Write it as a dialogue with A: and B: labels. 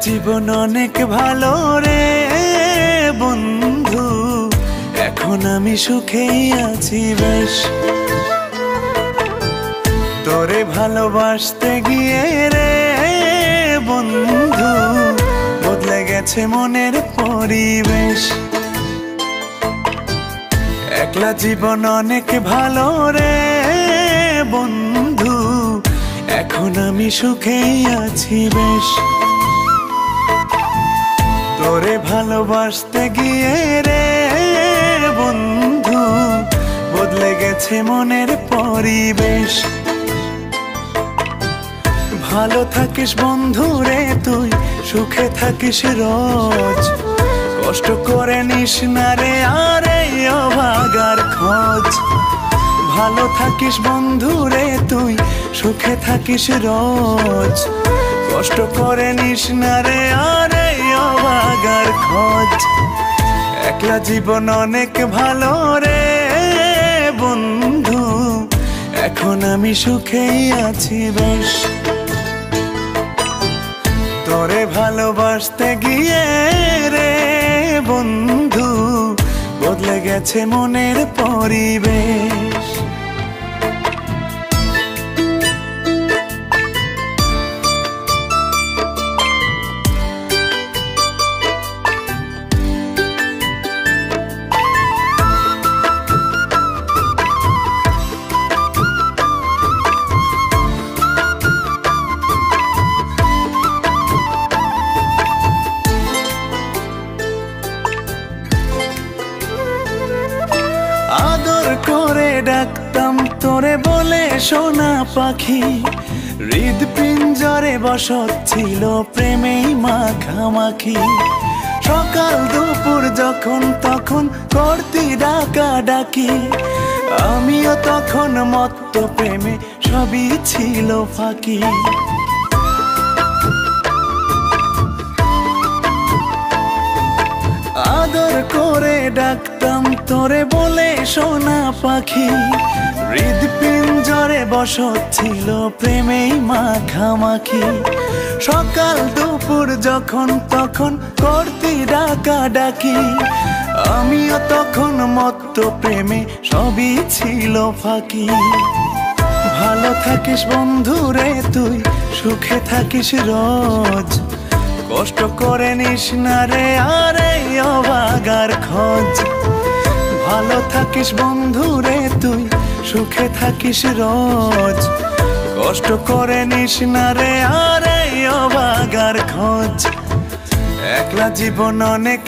A: জীবন অনেক ভালো রে বন্ধু, এখন আমি সুখেই আছি বেশ। তোরে ভালোবাসতে গিয়ে রে বন্ধু বদলে গেছে মনের পরিবেশ। একলা জীবন অনেক ভালো রে বন্ধু, এখন আমি সুখেই আছি বেশ। তোরে ভালোবাসতে গিয়ে রে বন্ধু বদলে গেছে মনের পরিবেশ। ভালো থাকিস বন্ধু রে তুই, সুখে থাকিস রোজ, কষ্ট করে নিস না রে আর এই অভাগার খোঁজ। ভালো থাকিস বন্ধু রে তুই, সুখে থাকিস রোজ, কষ্ট করে নিস না রে আর এই অভাগার খোঁজ। একলা জীবন অনেক ভালো রে বন্ধু, এখন আমি সুখেই আছি বেশ। তোরে ভালোবাসতে গিয়ে রে বন্ধু বদলে গেছে মনের পরিবেশ। আদর করে ডাকতাম তোরে বলে সোনা পাখি, হৃদপিঞ্জরে বসত ছিল প্রেমেই মাখামাখি। সকাল দুপুর যখন তখন করতি ডাকা ডাকি, আমিও তখন মত্ত প্রেমে সবই ছিল ফাঁকি। আদর করে ডাকতাম তোরে বলে সোনা পাখি, হৃদপিঞ্জরে বসত ছিল প্রেমেই মাখামাখি। সকাল দুপুর যখন তখন করতি ডাকা ডাকি, আমিও তখন মত্ত প্রেমে সবই ছিল ফাঁকি। ভালো থাকিস বন্ধু রে তুই, সুখে থাকিস রোজ, কষ্ট করে নিস না রে আর এই অভাগার খোঁজ। ভালো থাকিস বন্ধু রে তুই, সুখে থাকিস রোজ, কষ্ট করে নিস না রে আর এই অভাগার খোঁজ। একলা জীবন অনেক